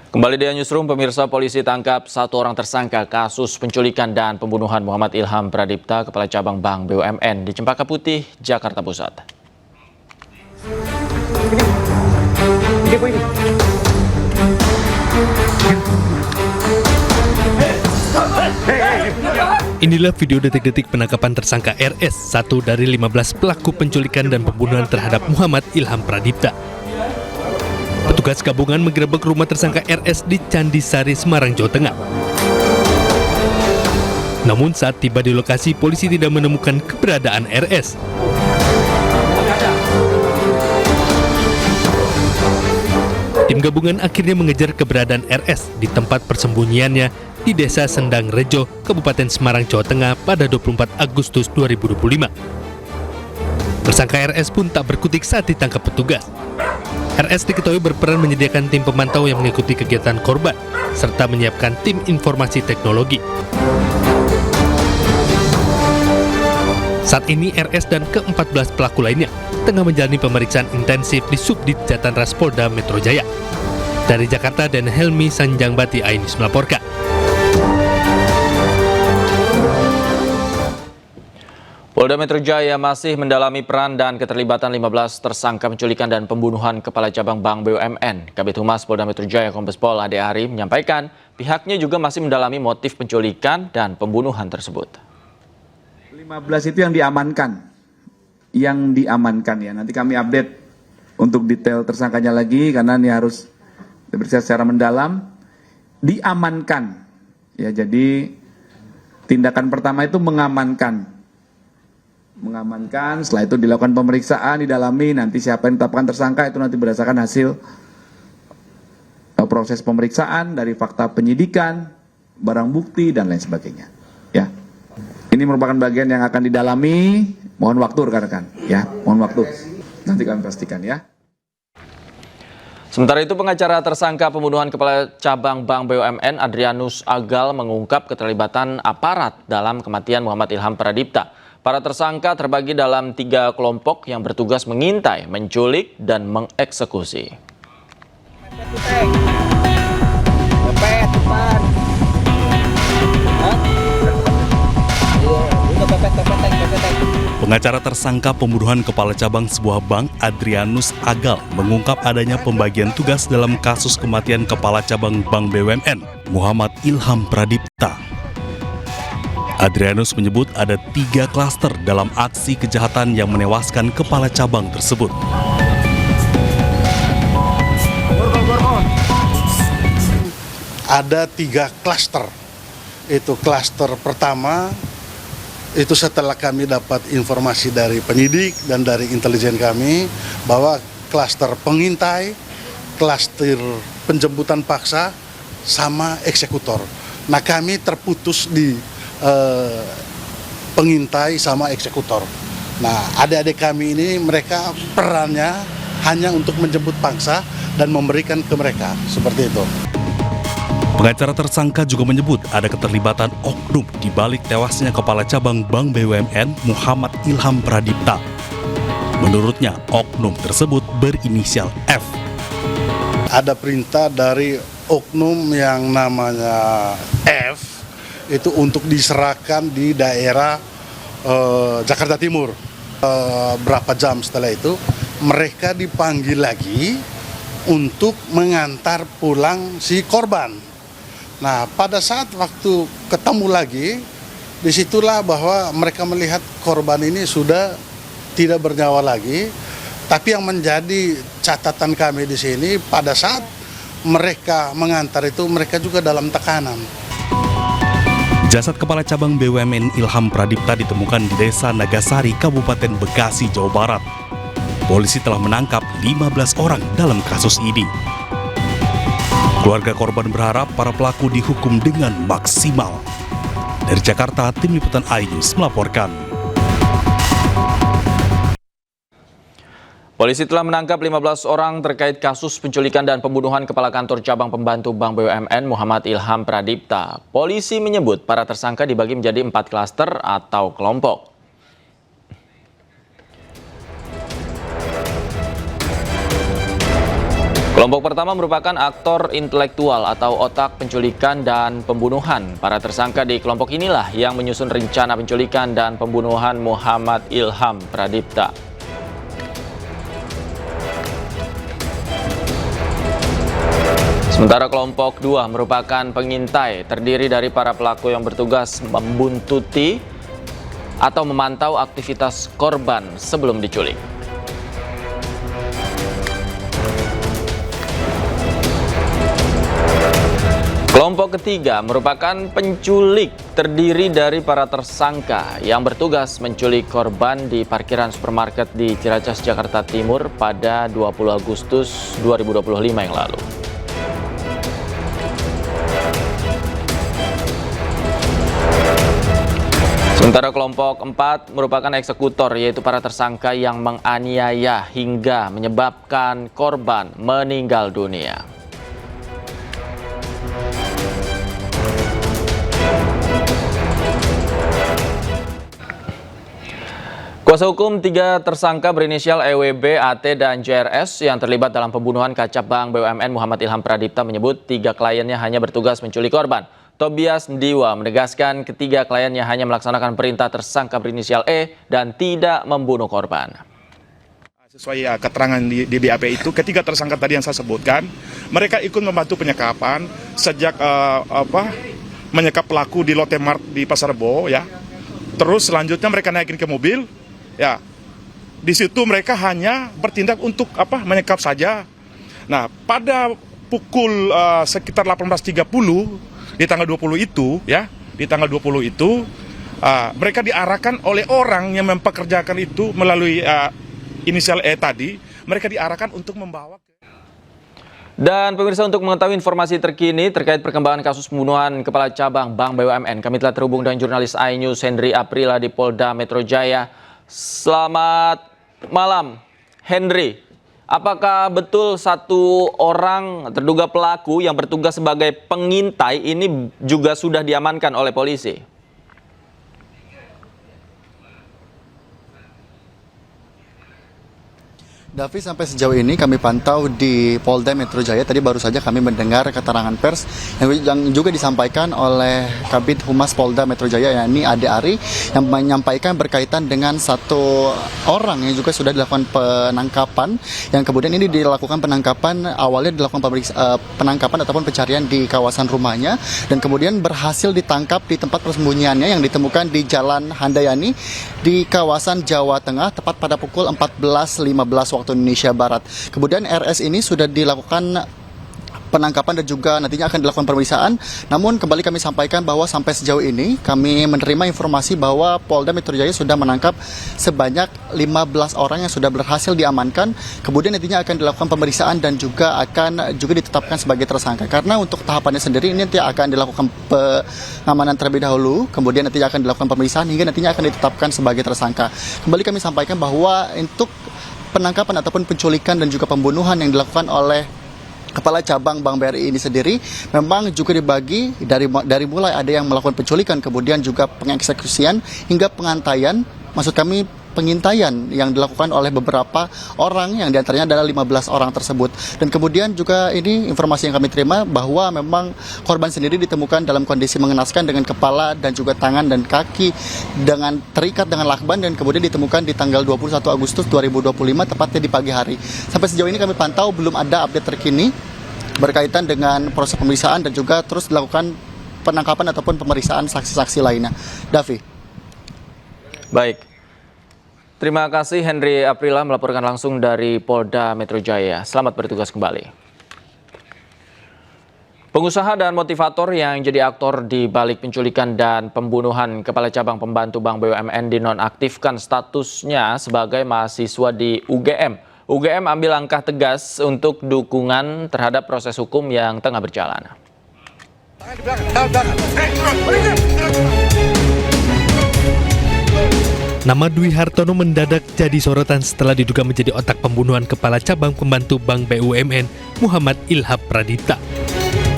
Kembali di Newsroom, pemirsa, polisi tangkap satu orang tersangka kasus penculikan dan pembunuhan Muhammad Ilham Pradipta, Kepala Cabang Bank BUMN di Cempaka Putih, Jakarta Pusat. Inilah video detik-detik penangkapan tersangka RS, satu dari 15 pelaku penculikan dan pembunuhan terhadap Muhammad Ilham Pradipta. Petugas gabungan menggerebek rumah tersangka RS di Candi Sari, Semarang, Jawa Tengah. Namun saat tiba di lokasi, polisi tidak menemukan keberadaan RS. Tim gabungan akhirnya mengejar keberadaan RS di tempat persembunyiannya di Desa Sendang Rejo, Kabupaten Semarang, Jawa Tengah pada 24 Agustus 2025. Tersangka RS pun tak berkutik saat ditangkap petugas. RS diketahui berperan menyediakan tim pemantau yang mengikuti kegiatan korban, serta menyiapkan tim informasi teknologi. Saat ini RS dan ke-14 pelaku lainnya tengah menjalani pemeriksaan intensif di Subdit Jatanras Polda Metro Jaya. Dari Jakarta, dan Helmi Sanjangbati Ainis melaporkan. Polda Metro Jaya masih mendalami peran dan keterlibatan 15 tersangka penculikan dan pembunuhan Kepala Cabang Bank BUMN. Kabid Humas Polda Metro Jaya Kombes Pol Ade Ari menyampaikan pihaknya juga masih mendalami motif penculikan dan pembunuhan tersebut. 15 itu yang diamankan. Ya. Nanti kami update untuk detail tersangkanya lagi karena ini harus diperiksa secara mendalam. Diamankan. Ya, jadi tindakan pertama itu mengamankan, setelah itu dilakukan pemeriksaan, didalami, nanti siapa yang ditetapkan tersangka itu nanti berdasarkan hasil proses pemeriksaan dari fakta penyidikan, barang bukti, dan lain sebagainya. Ya, ini merupakan bagian yang akan didalami. Mohon waktu rekan-rekan, ya, mohon waktu. Nanti kami pastikan, ya. Sementara itu, pengacara tersangka pembunuhan Kepala Cabang Bank BUMN Adrianus Agal mengungkap keterlibatan aparat dalam kematian Muhammad Ilham Pradipta. Para tersangka terbagi dalam 3 kelompok yang bertugas mengintai, menculik, dan mengeksekusi. Pengacara tersangka pembunuhan Kepala Cabang sebuah bank, Adrianus Agal, mengungkap adanya pembagian tugas dalam kasus kematian Kepala Cabang Bank BUMN, Muhammad Ilham Pradipta. Adrianus menyebut ada 3 klaster dalam aksi kejahatan yang menewaskan kepala cabang tersebut. Ada 3 klaster. Itu klaster pertama, itu setelah kami dapat informasi dari penyidik dan dari intelijen kami bahwa klaster pengintai, klaster penjemputan paksa, sama eksekutor. Nah, kami terputus di pengintai sama eksekutor. Nah, adik-adik kami ini mereka perannya hanya untuk menjemput paksa dan memberikan ke mereka, seperti itu. Pengacara tersangka juga menyebut ada keterlibatan oknum di balik tewasnya Kepala Cabang Bank BUMN Muhammad Ilham Pradipta. Menurutnya, oknum tersebut berinisial F. Ada perintah dari oknum yang namanya F itu untuk diserahkan di daerah Jakarta Timur. Berapa jam setelah itu mereka dipanggil lagi untuk mengantar pulang si korban. Nah, pada saat waktu ketemu lagi, disitulah bahwa mereka melihat korban ini sudah tidak bernyawa lagi. Tapi yang menjadi catatan kami di sini, pada saat mereka mengantar itu mereka juga dalam tekanan. Jasad Kepala Cabang BUMN Ilham Pradipta ditemukan di Desa Nagasari, Kabupaten Bekasi, Jawa Barat. Polisi telah menangkap 15 orang dalam kasus ini. Keluarga korban berharap para pelaku dihukum dengan maksimal. Dari Jakarta, Tim Liputan iNews melaporkan. Polisi telah menangkap 15 orang terkait kasus penculikan dan pembunuhan Kepala Kantor Cabang Pembantu Bank BUMN Muhammad Ilham Pradipta. Polisi menyebut para tersangka dibagi menjadi 4 klaster atau kelompok. Kelompok pertama merupakan aktor intelektual atau otak penculikan dan pembunuhan. Para tersangka di kelompok inilah yang menyusun rencana penculikan dan pembunuhan Muhammad Ilham Pradipta. Sementara kelompok 2 merupakan pengintai, terdiri dari para pelaku yang bertugas membuntuti atau memantau aktivitas korban sebelum diculik. Kelompok ketiga merupakan penculik, terdiri dari para tersangka yang bertugas menculik korban di parkiran supermarket di Ciracas, Jakarta Timur pada 20 Agustus 2025 yang lalu. Sementara kelompok 4 merupakan eksekutor, yaitu para tersangka yang menganiaya hingga menyebabkan korban meninggal dunia. Kuasa hukum 3 tersangka berinisial EWB, AT, dan JRS yang terlibat dalam pembunuhan kacap Bank BUMN Muhammad Ilham Pradipta menyebut 3 kliennya hanya bertugas menculik korban. Tobias Ndiwa menegaskan ketiga kliennya hanya melaksanakan perintah tersangka berinisial E dan tidak membunuh korban. Sesuai keterangan di BAP itu, ketiga tersangka tadi yang saya sebutkan, mereka ikut membantu penyekapan sejak menyekap pelaku di Lotte Mart di Pasar Rebo, ya. Terus selanjutnya mereka naikin ke mobil, ya. Di situ mereka hanya bertindak untuk menyekap saja. Nah, pada pukul sekitar 18.30 di tanggal 20 itu, ya, mereka diarahkan oleh orang yang mempekerjakan itu melalui inisial E tadi, mereka diarahkan untuk membawa ke... Dan pemirsa, untuk mengetahui informasi terkini terkait perkembangan kasus pembunuhan Kepala Cabang Bank BUMN, kami telah terhubung dengan jurnalis iNews Henry Aprila di Polda Metro Jaya. Selamat malam, Henry. Apakah betul satu orang terduga pelaku yang bertugas sebagai pengintai ini juga sudah diamankan oleh polisi? Davi, sampai sejauh ini kami pantau di Polda Metro Jaya. Tadi baru saja kami mendengar keterangan pers yang juga disampaikan oleh Kabid Humas Polda Metro Jaya, yakni Ade Ari, yang menyampaikan berkaitan dengan satu orang yang juga sudah dilakukan penangkapan, yang kemudian ini dilakukan penangkapan, awalnya dilakukan penangkapan ataupun pencarian di kawasan rumahnya, dan kemudian berhasil ditangkap di tempat persembunyiannya yang ditemukan di Jalan Handayani di kawasan Jawa Tengah, tepat pada pukul 14.15 waktu Indonesia Barat. Kemudian RS ini sudah dilakukan penangkapan dan juga nantinya akan dilakukan pemeriksaan. Namun kembali kami sampaikan bahwa sampai sejauh ini kami menerima informasi bahwa Polda Metro Jaya sudah menangkap sebanyak 15 orang yang sudah berhasil diamankan. Kemudian nantinya akan dilakukan pemeriksaan dan juga akan ditetapkan sebagai tersangka. Karena untuk tahapannya sendiri ini nanti akan dilakukan pengamanan terlebih dahulu, kemudian nanti akan dilakukan pemeriksaan hingga nantinya akan ditetapkan sebagai tersangka. Kembali kami sampaikan bahwa untuk penangkapan ataupun penculikan dan juga pembunuhan yang dilakukan oleh Kepala Cabang Bank BRI ini sendiri memang juga dibagi dari mulai ada yang melakukan penculikan, kemudian juga pengeksekusian hingga pengantaian, maksud kami pengintaian yang dilakukan oleh beberapa orang yang diantaranya adalah 15 orang tersebut. Dan kemudian juga ini informasi yang kami terima bahwa memang korban sendiri ditemukan dalam kondisi mengenaskan dengan kepala dan juga tangan dan kaki dengan terikat dengan lakban, dan kemudian ditemukan di tanggal 21 Agustus 2025 tepatnya di pagi hari. Sampai sejauh ini kami pantau belum ada update terkini berkaitan dengan proses pemeriksaan dan juga terus dilakukan penangkapan ataupun pemeriksaan saksi-saksi lainnya. Davi. Baik. Terima kasih Henry Aprila melaporkan langsung dari Polda Metro Jaya. Selamat bertugas kembali. Pengusaha dan motivator yang jadi aktor di balik penculikan dan pembunuhan Kepala Cabang Pembantu Bank BUMN dinonaktifkan statusnya sebagai mahasiswa di UGM. UGM ambil langkah tegas untuk dukungan terhadap proses hukum yang tengah berjalan. Nama Dwi Hartono mendadak jadi sorotan setelah diduga menjadi otak pembunuhan Kepala Cabang Pembantu Bank BUMN Muhammad Ilham Pradipta.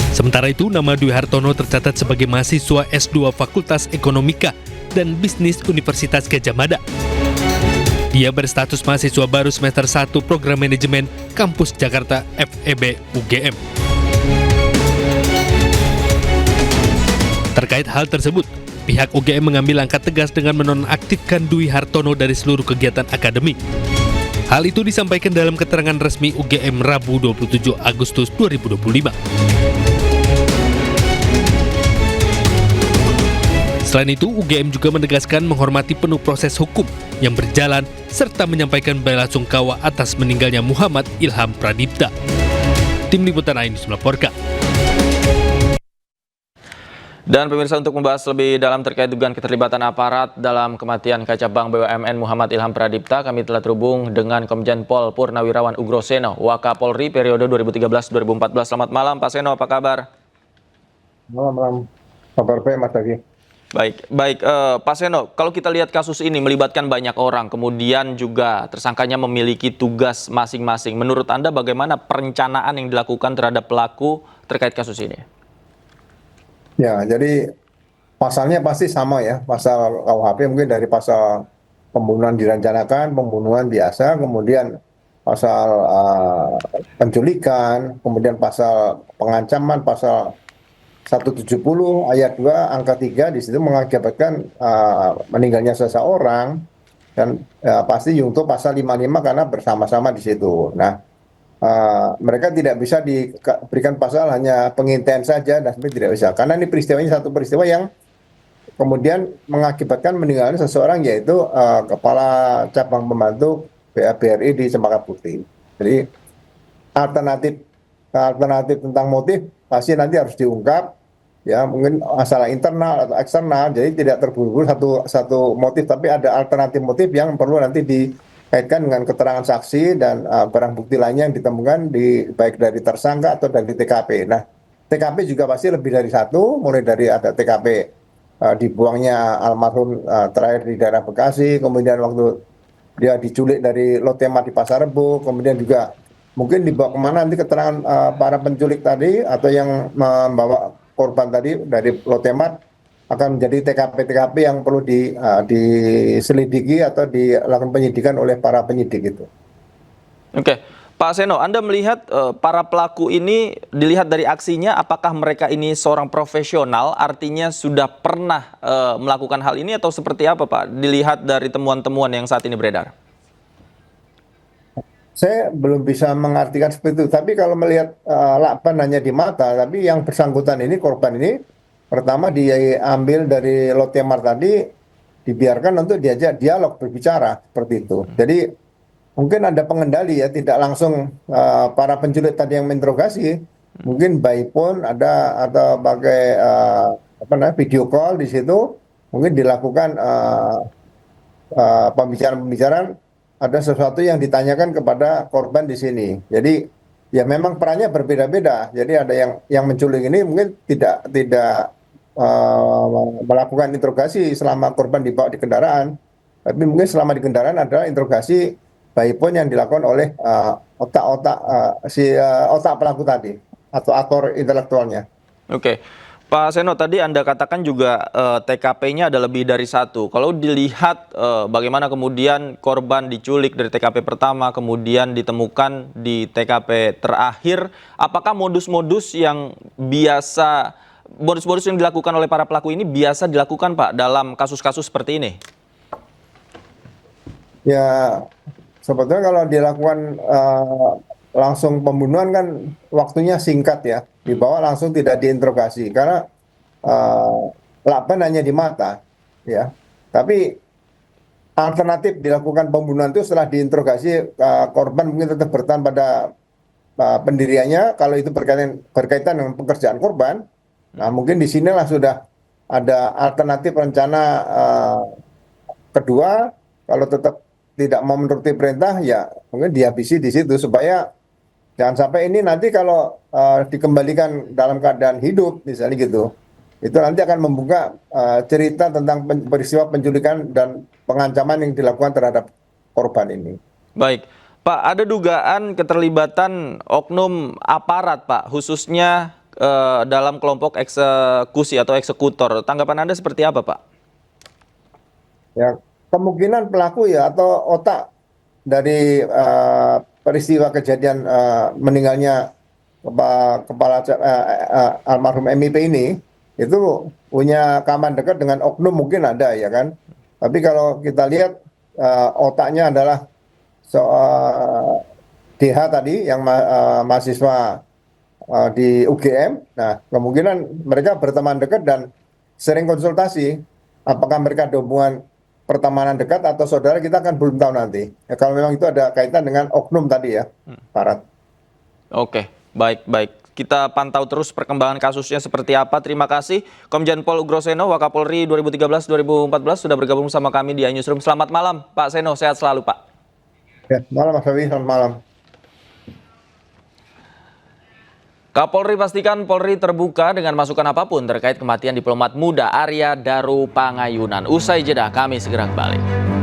Sementara itu, nama Dwi Hartono tercatat sebagai mahasiswa S2 Fakultas Ekonomika dan Bisnis Universitas Gadjah Mada. Dia berstatus mahasiswa baru semester 1 Program Manajemen Kampus Jakarta FEB UGM. Terkait hal tersebut, pihak UGM mengambil langkah tegas dengan menonaktifkan Dwi Hartono dari seluruh kegiatan akademik. Hal itu disampaikan dalam keterangan resmi UGM Rabu 27 Agustus 2025. Selain itu, UGM juga menegaskan menghormati penuh proses hukum yang berjalan serta menyampaikan bela sungkawa atas meninggalnya Muhammad Ilham Pradipta. Tim Liputan Ainus melaporkan. Dan pemirsa, untuk membahas lebih dalam terkait dugaan keterlibatan aparat dalam kematian Kacabang BUMN Muhammad Ilham Pradipta, kami telah terhubung dengan Komjen Pol Purnawirawan Ugroseno, Wakapolri periode 2013-2014. Selamat malam Pak Seno, apa kabar? Malam, kabar baik Mas Dagi. Baik, Pak Seno, kalau kita lihat kasus ini melibatkan banyak orang, kemudian juga tersangkanya memiliki tugas masing-masing. Menurut Anda bagaimana perencanaan yang dilakukan terhadap pelaku terkait kasus ini? Ya, jadi pasalnya pasti sama ya, pasal KUHP mungkin dari pasal pembunuhan direncanakan, pembunuhan biasa, kemudian pasal penculikan, kemudian pasal pengancaman, pasal 170 ayat 2 angka 3 di situ mengakibatkan meninggalnya seseorang, dan pasti junto pasal 55 karena bersama-sama di situ. Nah, mereka tidak bisa diberikan pasal hanya pengintaian saja, dan sebenarnya tidak bisa karena ini peristiwanya satu peristiwa yang kemudian mengakibatkan meninggalnya seseorang, yaitu kepala cabang pembantu BRI di Cempaka Putih. Jadi alternatif tentang motif pasti nanti harus diungkap, ya mungkin masalah internal atau eksternal, jadi tidak terburu-buru satu motif, tapi ada alternatif motif yang perlu nanti dikaitkan dengan keterangan saksi dan barang bukti lainnya yang ditemukan baik dari tersangka atau dari TKP. Nah, TKP juga pasti lebih dari satu, mulai dari ada TKP dibuangnya almarhum terakhir di daerah Bekasi, kemudian waktu dia diculik dari Lotemar di Pasar Rebo, kemudian juga mungkin dibawa kemana nanti keterangan para penculik tadi atau yang membawa korban tadi dari Lotemar akan menjadi TKP-TKP yang perlu diselidiki atau dilakukan penyidikan oleh para penyidik itu. Oke, Pak Seno, Anda melihat para pelaku ini dilihat dari aksinya, apakah mereka ini seorang profesional, artinya sudah pernah melakukan hal ini atau seperti apa Pak, dilihat dari temuan-temuan yang saat ini beredar? Saya belum bisa mengartikan seperti itu, tapi kalau melihat lakban hanya di mata, tapi yang bersangkutan ini, korban ini, pertama diambil dari Lotemar tadi, dibiarkan untuk diajak dialog, berbicara, seperti itu. Jadi mungkin ada pengendali ya, tidak langsung para penculik tadi yang menginterogasi, mungkin by phone ada atau pakai video call di situ, mungkin dilakukan pembicaraan-pembicaraan, ada sesuatu yang ditanyakan kepada korban di sini. Jadi ya memang perannya berbeda-beda. Jadi ada yang menculik ini mungkin tidak melakukan interogasi selama korban dibawa di kendaraan, tapi mungkin selama di kendaraan adalah interogasi by phone yang dilakukan oleh otak pelaku tadi atau aktor intelektualnya. Oke, Pak Seno, tadi Anda katakan juga TKP-nya ada lebih dari satu. Kalau dilihat bagaimana kemudian korban diculik dari TKP pertama, kemudian ditemukan di TKP terakhir, apakah modus-modus yang dilakukan oleh para pelaku ini biasa dilakukan Pak dalam kasus-kasus seperti ini? Ya, sebetulnya kalau dilakukan langsung pembunuhan kan waktunya singkat ya, dibawa langsung tidak diinterogasi karena lakban hanya di mata, ya. Tapi alternatif dilakukan pembunuhan itu setelah diinterogasi, korban mungkin tetap bertahan pada pendiriannya kalau itu berkaitan dengan pekerjaan korban. Nah, mungkin di sinilah sudah ada alternatif rencana kedua, kalau tetap tidak mau menuruti perintah ya mungkin dihabisi di situ supaya jangan sampai ini nanti kalau dikembalikan dalam keadaan hidup misalnya gitu, itu nanti akan membuka cerita tentang peristiwa penculikan dan pengancaman yang dilakukan terhadap korban ini. Baik, Pak, ada dugaan keterlibatan oknum aparat Pak, khususnya dalam kelompok eksekusi atau eksekutor. Tanggapan Anda seperti apa Pak? Ya, kemungkinan pelaku ya atau otak dari peristiwa kejadian meninggalnya kepala almarhum MIP ini itu punya kaman dekat dengan oknum mungkin ada ya kan. Tapi kalau kita lihat otaknya adalah DH tadi yang mahasiswa di UGM. Nah, kemungkinan mereka berteman dekat dan sering konsultasi. Apakah mereka ada hubungan pertemanan dekat atau saudara, kita kan belum tahu nanti. Ya, kalau memang itu ada kaitan dengan oknum tadi ya, Parat. Oke, baik. Kita pantau terus perkembangan kasusnya seperti apa. Terima kasih Komjen Pol Ugro Seno, Wakapolri 2013-2014 sudah bergabung sama kami di iNewsroom. Selamat malam Pak Seno, sehat selalu Pak. Ya, malam Mas Rawi, selamat malam. Kapolri pastikan Polri terbuka dengan masukan apapun terkait kematian diplomat muda Arya Daru Pangayunan. Usai jeda, kami segera kembali.